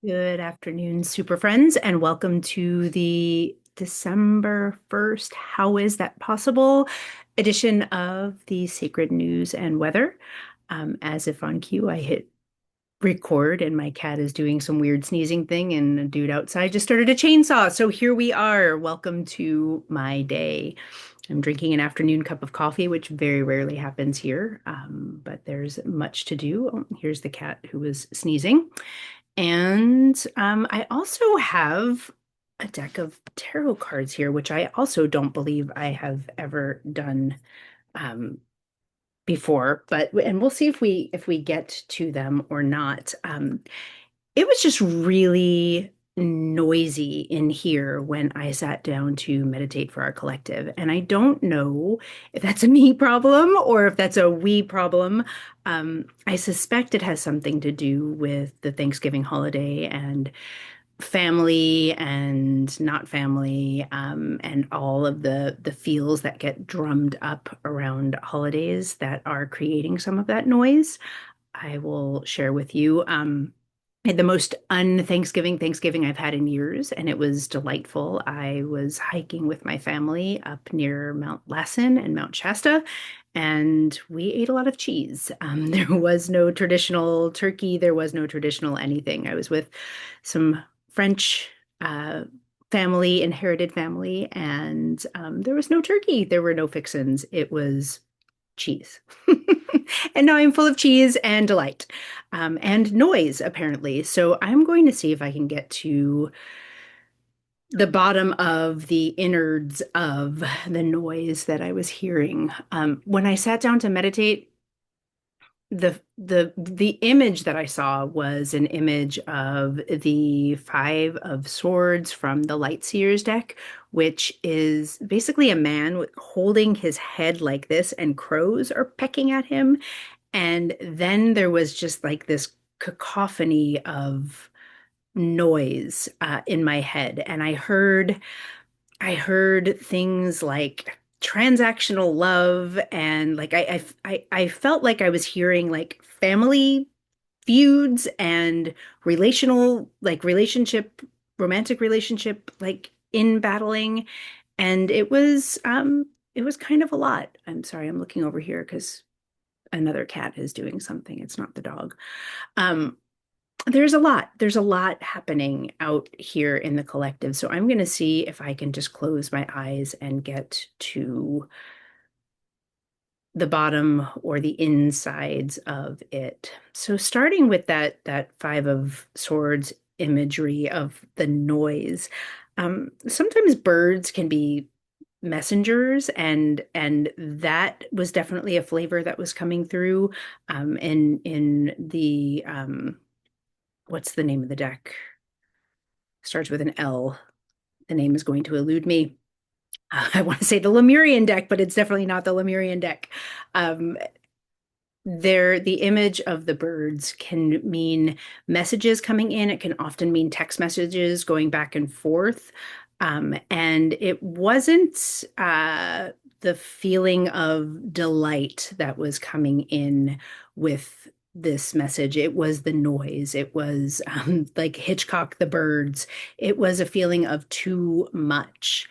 Good afternoon, super friends, and welcome to the December 1st, How Is That Possible edition of the Sacred News and Weather. As if on cue, I hit record and my cat is doing some weird sneezing thing, and a dude outside just started a chainsaw. So here we are. Welcome to my day. I'm drinking an afternoon cup of coffee, which very rarely happens here, but there's much to do. Oh, here's the cat who was sneezing. And I also have a deck of tarot cards here, which I also don't believe I have ever done um, before. And we'll see if we get to them or not. It was just really noisy in here when I sat down to meditate for our collective. And I don't know if that's a me problem or if that's a we problem. I suspect it has something to do with the Thanksgiving holiday and family and not family, and all of the feels that get drummed up around holidays that are creating some of that noise. I will share with you. I had the most un-Thanksgiving Thanksgiving I've had in years, and it was delightful. I was hiking with my family up near Mount Lassen and Mount Shasta, and we ate a lot of cheese. There was no traditional turkey, there was no traditional anything. I was with some French uh, family, inherited family, and there was no turkey, there were no fixins. It was cheese. And now I'm full of cheese and delight, and noise, apparently. So I'm going to see if I can get to the bottom of the innards of the noise that I was hearing. When I sat down to meditate, the image that I saw was an image of the Five of Swords from the Lightseers deck, which is basically a man holding his head like this, and crows are pecking at him. And then there was just like this cacophony of noise in my head, and I heard things like transactional love, and like I felt like I was hearing like family feuds and romantic relationship, like in battling. And it was kind of a lot. I'm sorry, I'm looking over here because another cat is doing something. It's not the dog. Um, there's a lot happening out here in the collective. So I'm going to see if I can just close my eyes and get to the bottom or the insides of it. So starting with that Five of Swords imagery of the noise. Sometimes birds can be messengers, and that was definitely a flavor that was coming through in the what's the name of the deck? Starts with an L. The name is going to elude me. I want to say the Lemurian deck, but it's definitely not the Lemurian deck. Um, the image of the birds can mean messages coming in. It can often mean text messages going back and forth. And it wasn't the feeling of delight that was coming in with this message. It was the noise. It was like Hitchcock, the birds. It was a feeling of too much.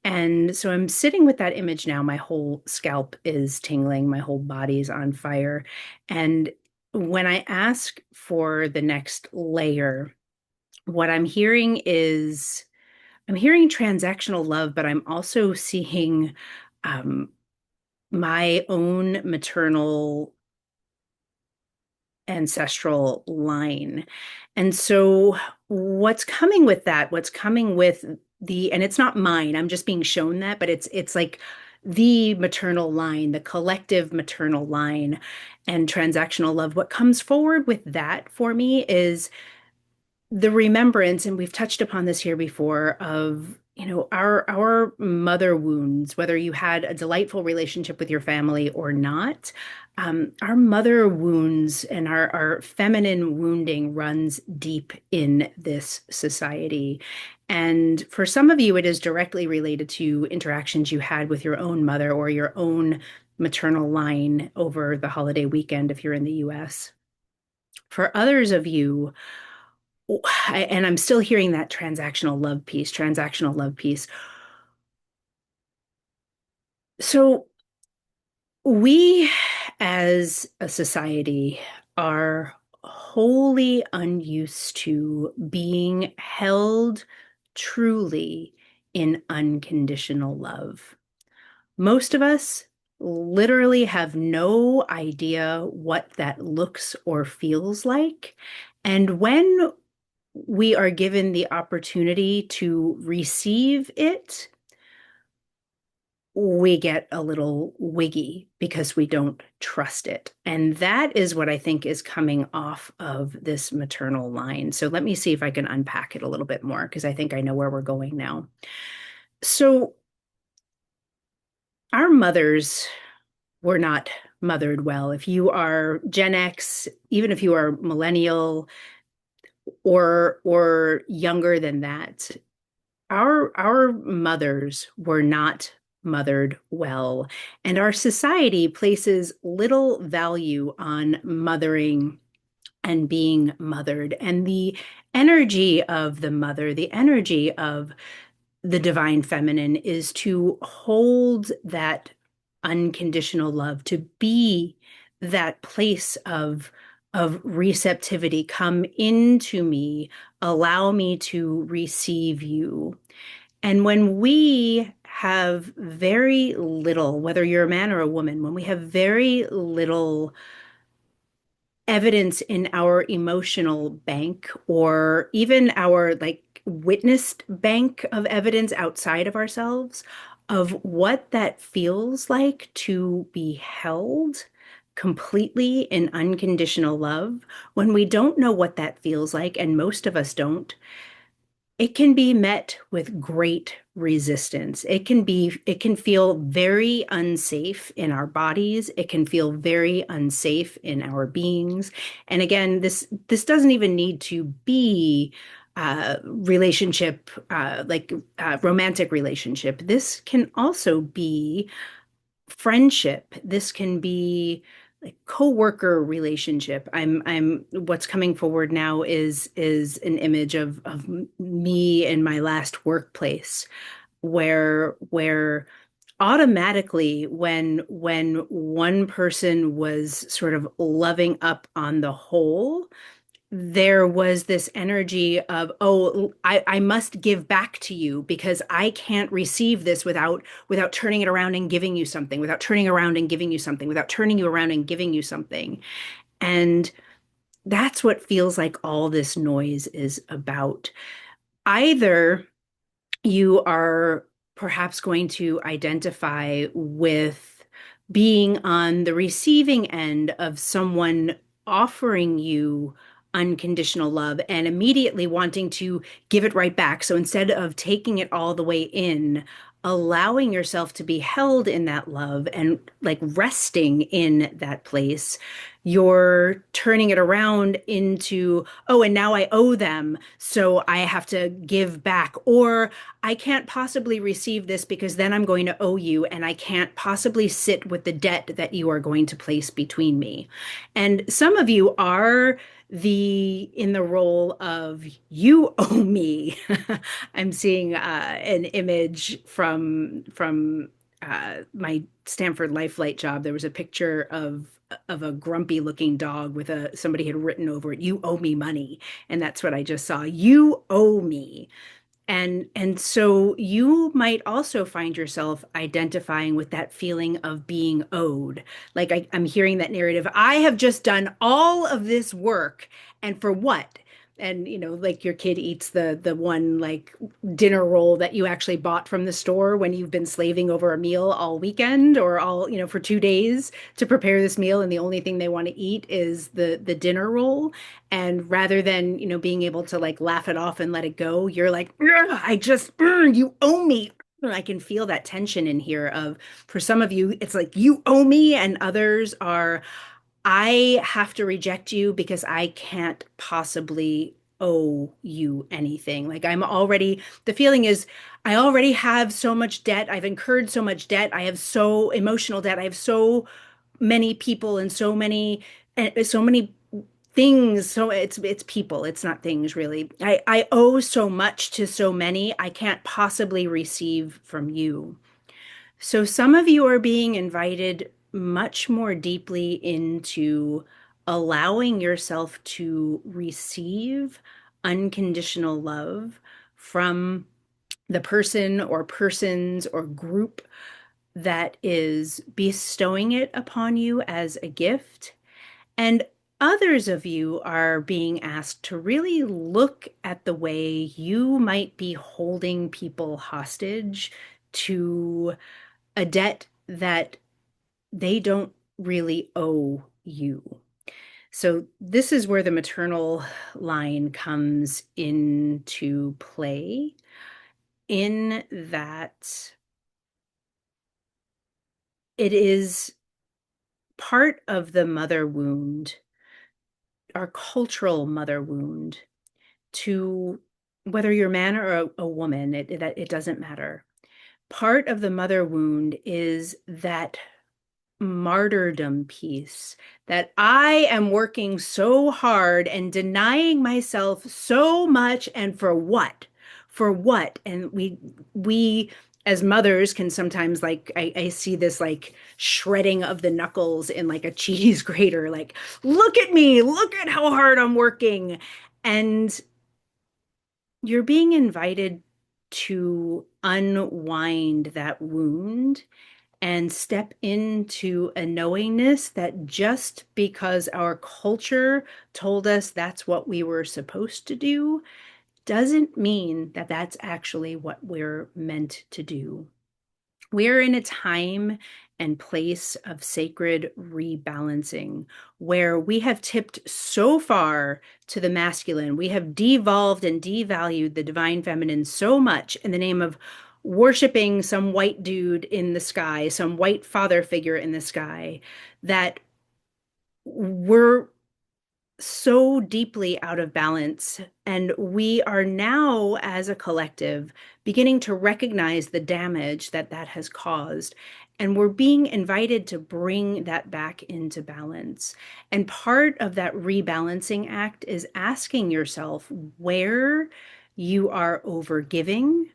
And so I'm sitting with that image now. My whole scalp is tingling, my whole body's on fire. And when I ask for the next layer, what I'm hearing transactional love, but I'm also seeing um, my own maternal ancestral line. And so what's coming with that, what's coming with and it's not mine, I'm just being shown that, but it's like the maternal line, the collective maternal line and transactional love. What comes forward with that for me is the remembrance, and we've touched upon this here before, of our mother wounds, whether you had a delightful relationship with your family or not. Our mother wounds and our feminine wounding runs deep in this society. And for some of you, it is directly related to interactions you had with your own mother or your own maternal line over the holiday weekend if you're in the US. For others of you, and I'm still hearing that transactional love piece. So we as a society are wholly unused to being held truly in unconditional love. Most of us literally have no idea what that looks or feels like. And when we are given the opportunity to receive it, we get a little wiggy because we don't trust it. And that is what I think is coming off of this maternal line. So let me see if I can unpack it a little bit more because I think I know where we're going now. So, our mothers were not mothered well. If you are Gen X, even if you are millennial or younger than that, our mothers were not mothered well, and our society places little value on mothering and being mothered. And the energy of the mother, the energy of the divine feminine is to hold that unconditional love, to be that place of receptivity. Come into me, allow me to receive you. And when we have very little, whether you're a man or a woman, when we have very little evidence in our emotional bank or even our like witnessed bank of evidence outside of ourselves of what that feels like to be held completely in unconditional love, when we don't know what that feels like, and most of us don't, it can be met with great resistance. It can feel very unsafe in our bodies. It can feel very unsafe in our beings. And again, this doesn't even need to be relationship, romantic relationship. This can also be friendship. This can be like co-worker relationship. I'm what's coming forward now is an image of me in my last workplace where automatically when one person was sort of loving up on the whole, there was this energy of, oh, I must give back to you because I can't receive this without turning it around and giving you something, without turning around and giving you something, without turning you around and giving you something. And that's what feels like all this noise is about. Either you are perhaps going to identify with being on the receiving end of someone offering you unconditional love and immediately wanting to give it right back. So instead of taking it all the way in, allowing yourself to be held in that love and like resting in that place, you're turning it around into, oh, and now I owe them, so I have to give back. Or I can't possibly receive this because then I'm going to owe you, and I can't possibly sit with the debt that you are going to place between me. And some of you are the in the role of you owe me. I'm seeing an image from my Stanford Life Flight job. There was a picture of a grumpy looking dog with a somebody had written over it, "You owe me money," and that's what I just saw. You owe me. And so you might also find yourself identifying with that feeling of being owed. Like I'm hearing that narrative. I have just done all of this work, and for what? And like your kid eats the one like dinner roll that you actually bought from the store when you've been slaving over a meal all weekend or all, for 2 days to prepare this meal, and the only thing they want to eat is the dinner roll. And rather than, being able to like laugh it off and let it go, you're like, "Ugh, I just, you owe me." I can feel that tension in here of, for some of you, it's like, you owe me, and others are, I have to reject you because I can't possibly owe you anything. Like the feeling is, I already have so much debt. I've incurred so much debt. I have so emotional debt. I have so many people and so many things. So it's people, it's not things really. I owe so much to so many, I can't possibly receive from you. So some of you are being invited much more deeply into allowing yourself to receive unconditional love from the person or persons or group that is bestowing it upon you as a gift. And others of you are being asked to really look at the way you might be holding people hostage to a debt that they don't really owe you. So, this is where the maternal line comes into play, in that it is part of the mother wound, our cultural mother wound, to whether you're a man or a woman, it doesn't matter. Part of the mother wound is that martyrdom piece, that I am working so hard and denying myself so much, and for what? For what? And we as mothers can sometimes, like, I see this like shredding of the knuckles in like a cheese grater, like, look at me, look at how hard I'm working. And you're being invited to unwind that wound and step into a knowingness that just because our culture told us that's what we were supposed to do doesn't mean that that's actually what we're meant to do. We're in a time and place of sacred rebalancing where we have tipped so far to the masculine. We have devolved and devalued the divine feminine so much in the name of worshiping some white dude in the sky, some white father figure in the sky, that we're so deeply out of balance. And we are now, as a collective, beginning to recognize the damage that that has caused. And we're being invited to bring that back into balance. And part of that rebalancing act is asking yourself where you are over giving,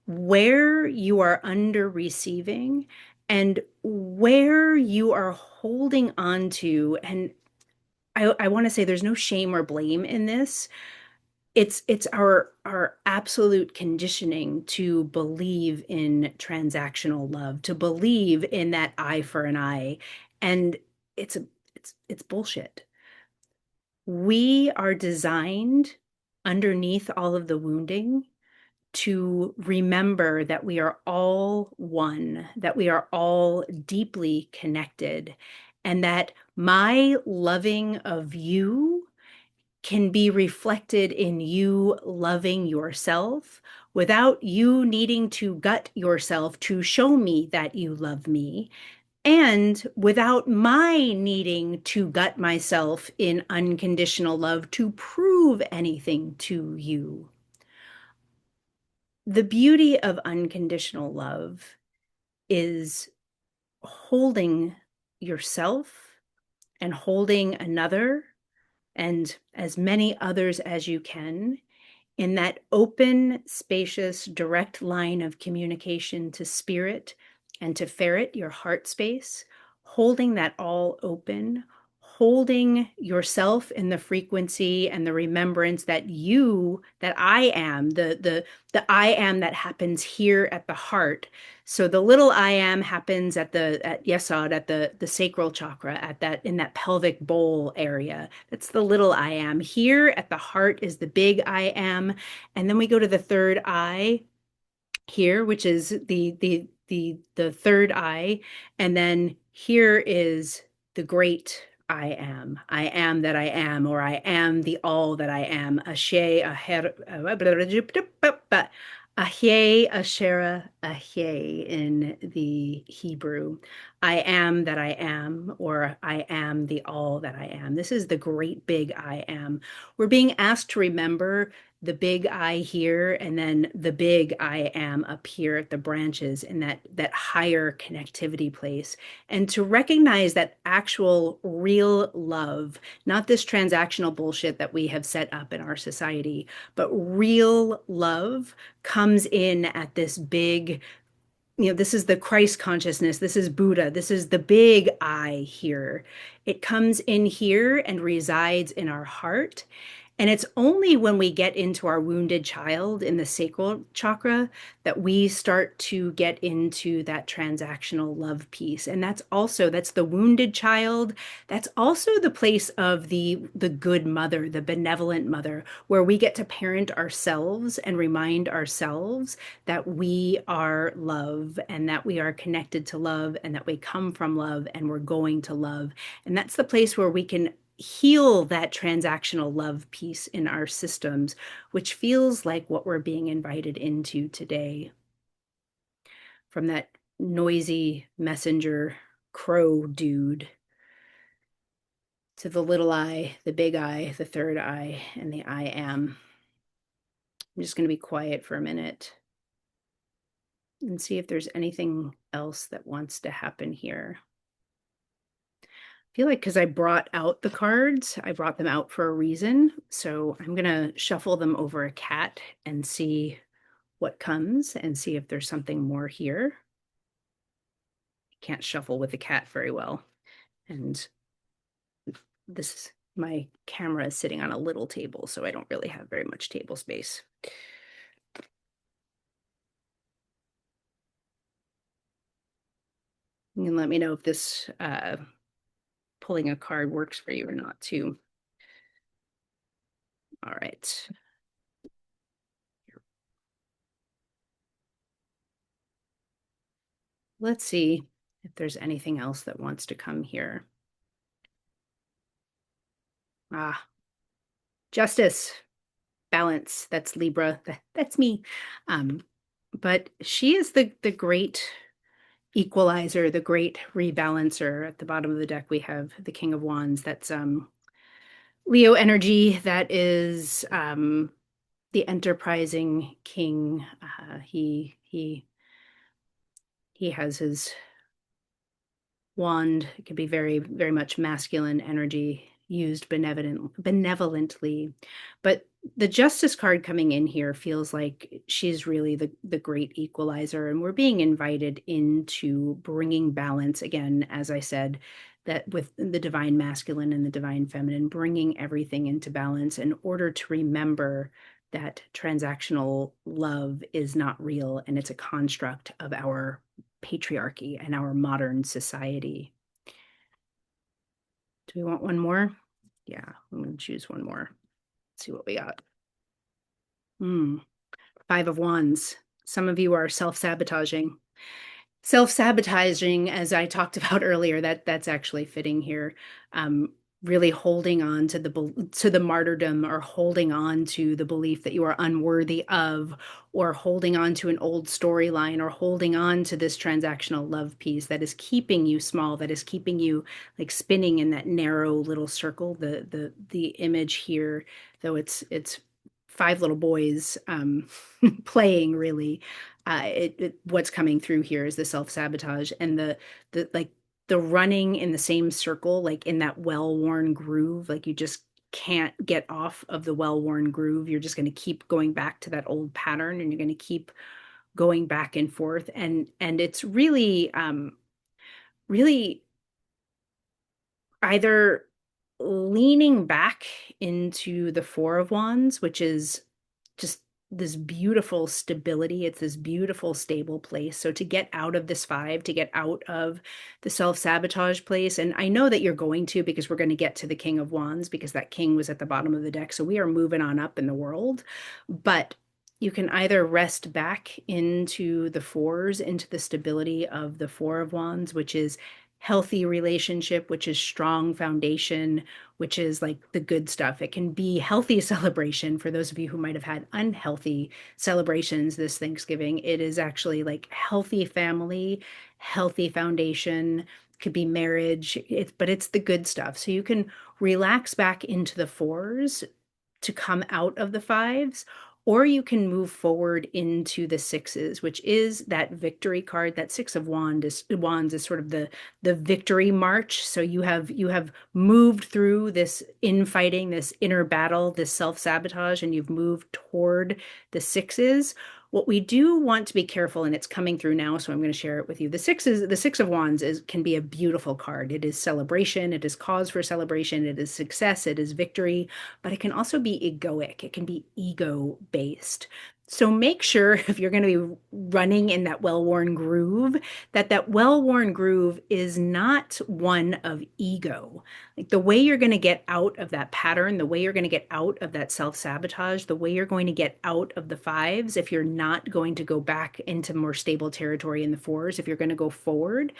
where you are under receiving, and where you are holding on to. And I want to say there's no shame or blame in this. It's our absolute conditioning to believe in transactional love, to believe in that eye for an eye. And it's a it's bullshit. We are designed underneath all of the wounding to remember that we are all one, that we are all deeply connected, and that my loving of you can be reflected in you loving yourself without you needing to gut yourself to show me that you love me, and without my needing to gut myself in unconditional love to prove anything to you. The beauty of unconditional love is holding yourself and holding another and as many others as you can in that open, spacious, direct line of communication to spirit and to ferret, your heart space, holding that all open, holding yourself in the frequency and the remembrance that you, that I am, the I am that happens here at the heart. So the little I am happens at Yesod, at the sacral chakra, at that, in that pelvic bowl area. That's the little I am. Here at the heart is the big I am. And then we go to the third eye here, which is the third eye. And then here is the great I am. I am that I am, or I am the all that I am. Ashe, aher, Ahye, Asherah, Ahye in the Hebrew. I am that I am, or I am the all that I am. This is the great big I am. We're being asked to remember the big I here, and then the big I am up here at the branches in that higher connectivity place. And to recognize that actual real love, not this transactional bullshit that we have set up in our society, but real love comes in at this big, this is the Christ consciousness. This is Buddha. This is the big I here. It comes in here and resides in our heart. And it's only when we get into our wounded child in the sacral chakra that we start to get into that transactional love piece. And that's the wounded child. That's also the place of the good mother, the benevolent mother, where we get to parent ourselves and remind ourselves that we are love and that we are connected to love and that we come from love and we're going to love. And that's the place where we can heal that transactional love piece in our systems, which feels like what we're being invited into today. From that noisy messenger crow dude to the little I, the big I, the third I, and the I am. I'm just going to be quiet for a minute and see if there's anything else that wants to happen here. I feel like because I brought out the cards, I brought them out for a reason. So I'm going to shuffle them over a cat and see what comes and see if there's something more here. I can't shuffle with the cat very well. And my camera is sitting on a little table, so I don't really have very much table space. You can let me know if this pulling a card works for you or not, too. All right. Let's see if there's anything else that wants to come here. Justice, balance. That's Libra. That's me. But she is the great equalizer, the great rebalancer. At the bottom of the deck, we have the King of Wands. That's Leo energy. That is the enterprising king. He has his wand. It can be very, very much masculine energy used benevolently. But the justice card coming in here feels like she's really the great equalizer. And we're being invited into bringing balance again, as I said, that with the divine masculine and the divine feminine, bringing everything into balance in order to remember that transactional love is not real and it's a construct of our patriarchy and our modern society. Do we want one more? Yeah, I'm going to choose one more. Let's see what we got. Five of Wands. Some of you are self-sabotaging. Self-sabotaging, as I talked about earlier, that's actually fitting here. Really holding on to the martyrdom, or holding on to the belief that you are unworthy of, or holding on to an old storyline, or holding on to this transactional love piece that is keeping you small, that is keeping you like spinning in that narrow little circle. The image here, though it's five little boys playing, really, what's coming through here is the self-sabotage and the like, the running in the same circle, like in that well-worn groove. Like you just can't get off of the well-worn groove. You're just going to keep going back to that old pattern, and you're going to keep going back and forth. And it's really, really either leaning back into the Four of Wands, which is just this beautiful stability. It's this beautiful, stable place. So to get out of this five, to get out of the self-sabotage place, and I know that you're going to, because we're going to get to the King of Wands, because that king was at the bottom of the deck. So we are moving on up in the world. But you can either rest back into the fours, into the stability of the Four of Wands, which is healthy relationship, which is strong foundation, which is like the good stuff. It can be healthy celebration for those of you who might have had unhealthy celebrations this Thanksgiving. It is actually like healthy family, healthy foundation, could be marriage, but it's the good stuff. So you can relax back into the fours to come out of the fives, or you can move forward into the sixes, which is that victory card. That six of wands is sort of the victory march. So you have moved through this infighting, this inner battle, this self-sabotage, and you've moved toward the sixes. What we do want to be careful, and it's coming through now, so I'm going to share it with you. The six of wands is can be a beautiful card. It is celebration, it is cause for celebration, it is success, it is victory, but it can also be egoic. It can be ego based. So make sure if you're going to be running in that well-worn groove, that that well-worn groove is not one of ego. Like the way you're going to get out of that pattern, the way you're going to get out of that self-sabotage, the way you're going to get out of the fives, if you're not going to go back into more stable territory in the fours, if you're going to go forward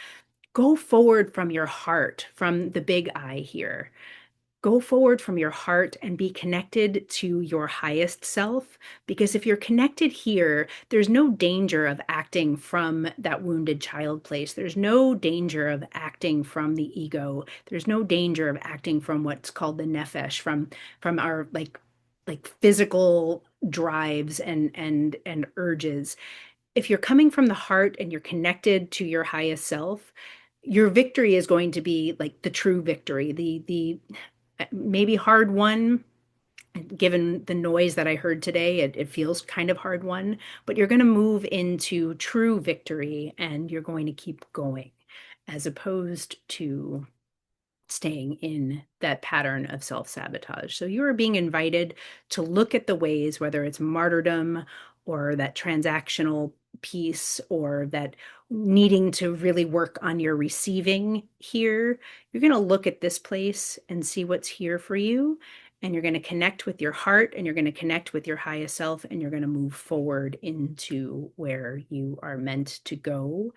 from your heart, from the big I here. Go forward from your heart and be connected to your highest self. Because if you're connected here, there's no danger of acting from that wounded child place. There's no danger of acting from the ego. There's no danger of acting from what's called the nefesh, from our like physical drives and urges. If you're coming from the heart and you're connected to your highest self, your victory is going to be like the true victory, the maybe hard won. Given the noise that I heard today, it feels kind of hard won, but you're going to move into true victory and you're going to keep going as opposed to staying in that pattern of self-sabotage. So you are being invited to look at the ways, whether it's martyrdom or that transactional piece or that needing to really work on your receiving here. You're going to look at this place and see what's here for you. And you're going to connect with your heart and you're going to connect with your highest self and you're going to move forward into where you are meant to go.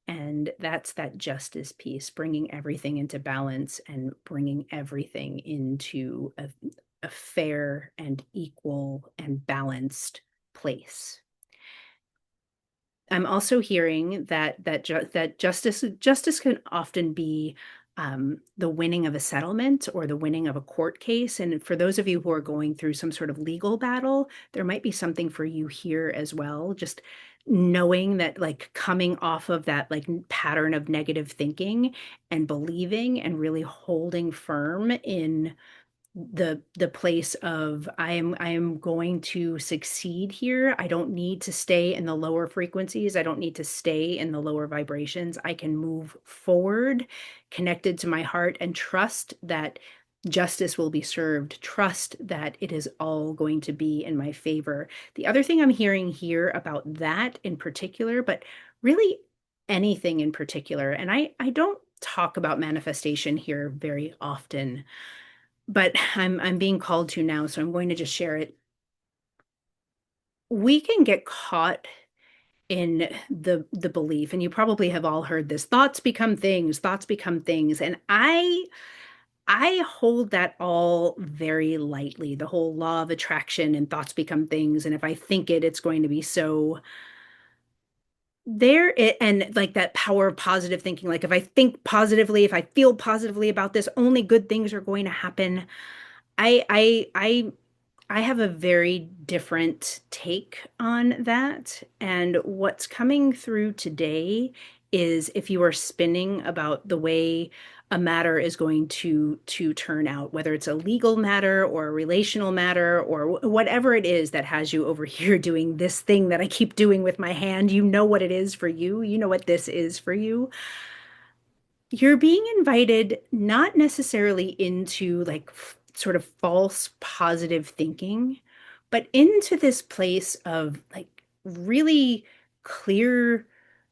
And that's that justice piece, bringing everything into balance and bringing everything into a fair and equal and balanced place. I'm also hearing that justice can often be the winning of a settlement or the winning of a court case. And for those of you who are going through some sort of legal battle, there might be something for you here as well. Just knowing that, like, coming off of that like pattern of negative thinking and believing and really holding firm in the place of I am going to succeed here. I don't need to stay in the lower frequencies. I don't need to stay in the lower vibrations. I can move forward, connected to my heart, and trust that justice will be served. Trust that it is all going to be in my favor. The other thing I'm hearing here about that in particular, but really anything in particular, and I don't talk about manifestation here very often, but I'm being called to now, so I'm going to just share it. We can get caught in the belief, and you probably have all heard this, thoughts become things. And I hold that all very lightly, the whole law of attraction and thoughts become things. And if I think it, it's going to be so there it, and like that power of positive thinking, like if I think positively, if I feel positively about this, only good things are going to happen. I have a very different take on that. And what's coming through today is if you are spinning about the way a matter is going to turn out, whether it's a legal matter or a relational matter or whatever it is that has you over here doing this thing that I keep doing with my hand, you know what it is for you. You know what this is for you. You're being invited not necessarily into like sort of false positive thinking, but into this place of like really clear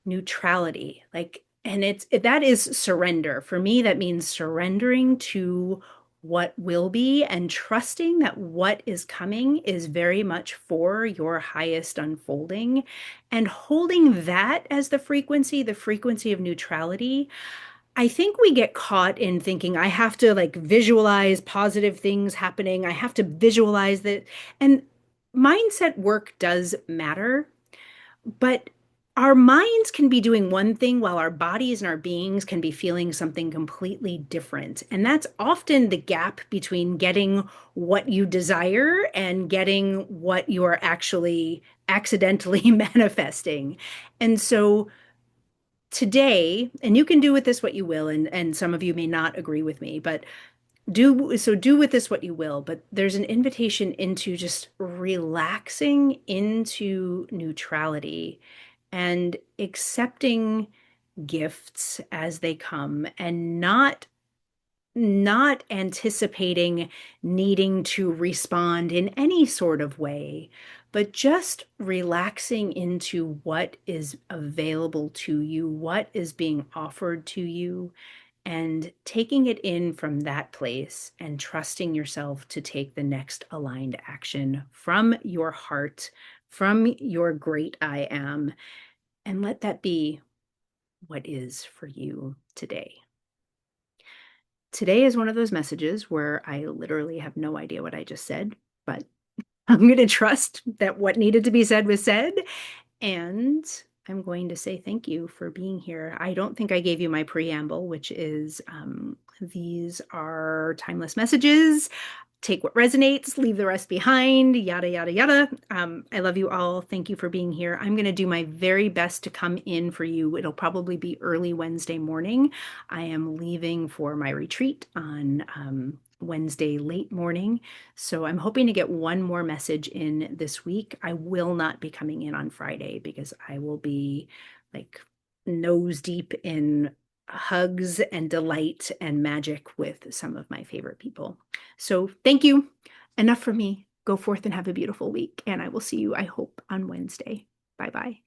neutrality. Like, and that is surrender. For me, that means surrendering to what will be and trusting that what is coming is very much for your highest unfolding and holding that as the frequency of neutrality. I think we get caught in thinking I have to like visualize positive things happening. I have to visualize that. And mindset work does matter, but our minds can be doing one thing while our bodies and our beings can be feeling something completely different. And that's often the gap between getting what you desire and getting what you are actually accidentally manifesting. And so today, and you can do with this what you will, and some of you may not agree with me, but do with this what you will, but there's an invitation into just relaxing into neutrality and accepting gifts as they come and not anticipating needing to respond in any sort of way, but just relaxing into what is available to you, what is being offered to you, and taking it in from that place and trusting yourself to take the next aligned action from your heart, from your great I am, and let that be what is for you today. Today is one of those messages where I literally have no idea what I just said, but I'm going to trust that what needed to be said was said. And I'm going to say thank you for being here. I don't think I gave you my preamble, which is these are timeless messages. Take what resonates, leave the rest behind, yada, yada, yada. I love you all. Thank you for being here. I'm going to do my very best to come in for you. It'll probably be early Wednesday morning. I am leaving for my retreat on Wednesday late morning. So I'm hoping to get one more message in this week. I will not be coming in on Friday because I will be like nose deep in hugs and delight and magic with some of my favorite people. So thank you. Enough for me. Go forth and have a beautiful week. And I will see you, I hope, on Wednesday. Bye bye.